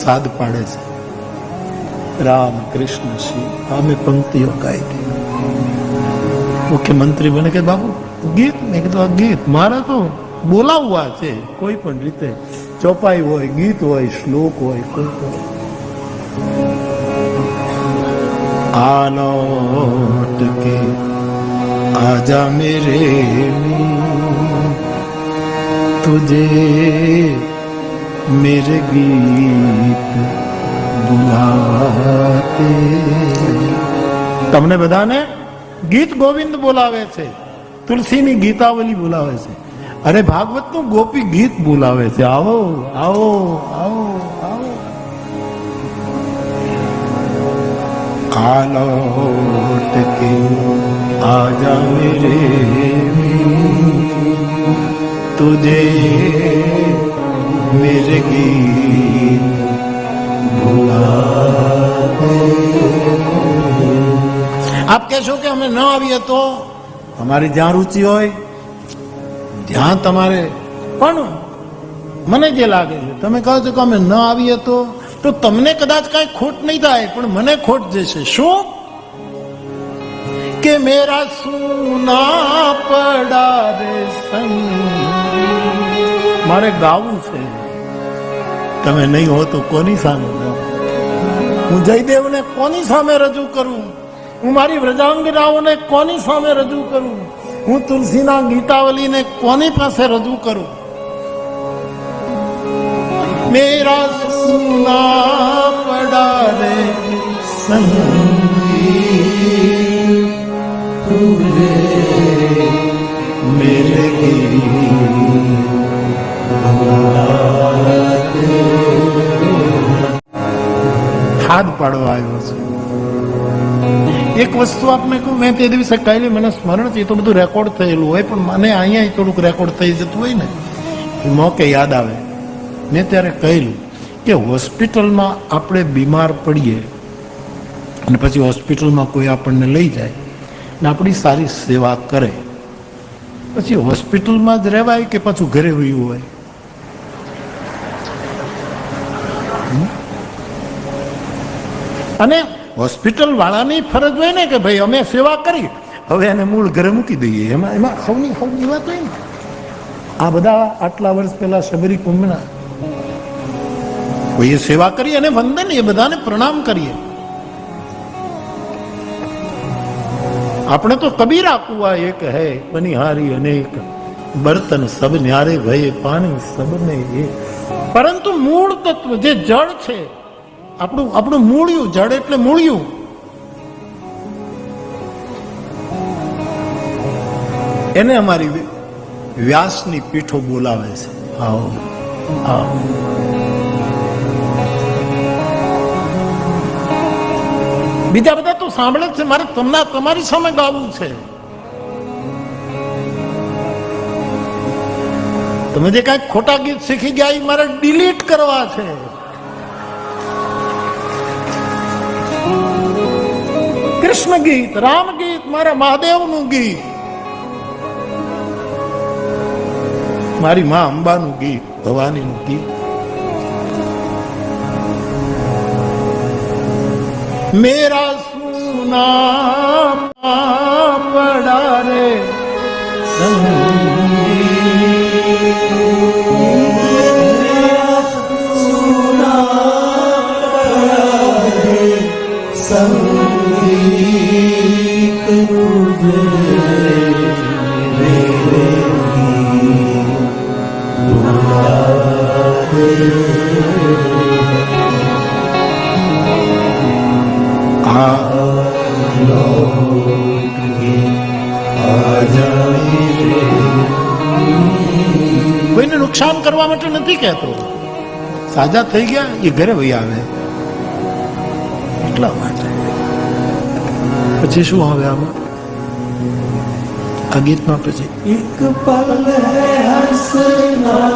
સાદ પાડે છે, રામ કૃષ્ણ શ્રી અમે પંક્તિઓ ગાઈ હતી. મુખ્યમંત્રી મને કે બાબુ ગીત, મેં કીધું આ ગીત મારે તો બોલાવવા છે કોઈ પણ રીતે, ચોપાઈ હોય, ગીત હોય, શ્લોક હોય, કોઈ પણ. આલોટ કે આજા મેરે તુજે મેરે ગીત બુલાતે. તમને બધાને ગીત ગોવિંદ બોલાવે છે, તુલસીની ગીતાવલી બોલાવે છે, અરે ભાગવતનું ગોપી ગીત બોલાવે છે. આવો આવો આવો આવો. આલોટ કે આજા મેરે તુજે મેરે ગીત ભુલાતે. આપ કહેશો કે અમે ન આવીએ તો, તમારી જ્યાં રુચિ હોય ત્યાં તમારે, પણ મને જે લાગે છે તમે કહો છો કે અમે ન આવીએ તો તમને કદાચ કઈ ખોટ નહીં થાય, પણ મને ખોટ જશે. શું? કે મેરા સુના પડા રે સંગ, મારે ગાવું છે, તમે નહીં હો તો કોની સામે ગાઉં? હું જયદેવને કોની સામે રજૂ કરું? હું મારી વ્રજાંગનાઓને કોની સામે રજૂ કરું? હું તુલસીના ગીતાવલીને કોની પાસે રજૂ કરું? મેરા સુના પડા રે સંગી તુજે મેરે ગીત ભુલાતે. હાથ પાડવા આવ્યો છે. એક વસ્તુ આપને કહું, મેં તે દિવસે કહેલી, મને સ્મરણ છે, તો બધું રેકોર્ડ થયેલું હોય, પણ મને અહીંયા થોડુંક રેકોર્ડ થઈ જતું હોય ને, મોકે યાદ આવે. મેં ત્યારે કહેલું કે હોસ્પિટલમાં આપણે બીમાર પડીએ અને પછી હોસ્પિટલમાં કોઈ આપણને લઈ જાય ને આપણી સારી સેવા કરે, પછી હોસ્પિટલમાં જ રહેવાય કે પાછું ઘરે વયું હોય? અને હોસ્પિટલ વાળાની ફરજ હોય ને કે ભાઈ અમે સેવા કરી, હવે એને મૂળ ઘરે મૂકી દઈએ. એમાં સૌની વાત હોય ને. આ બધા આટલા વર્ષ પહેલા શબરી કુંભના કોઈએ સેવા કરી અને વંદન, એ બધાને પ્રણામ કરીએ. આપણે તો કબીરા કુવા એક હૈ બનિહારી અનેક, બર્તન સબ ન્યારે ભય પાણી સબ ને એ. પરંતુ મૂળ તત્વ જે જળ છે, આપણું મૂળિયું, જળ એટલે મૂળિયું, એને અમારી વ્યાસની પીઠો બોલાવે છે. આવો આવો. બીજા બધા તો સાંભળે છે, મારે તમારી સામે ગાવું છે. તમે જે કઈ ખોટા ગીત શીખી ગયા એ મારે ડિલીટ કરવા છે. કૃષ્ણ ગીત, રામ ગીત, મારા મહાદેવનું ગીત, મારી મા અંબાનું ગીત, ભવાનીનું ગીત. મેરા સુના પડા રે સંગીત તુજે કોઈને નુકસાન કરવા માટે નથી કહેતો. સાજા થઈ ગયા એ ઘરે વહી આવે એટલા માટે. પછી શું હવે આમાં આ ગીતમાં પછી એક પલ હૈ હસના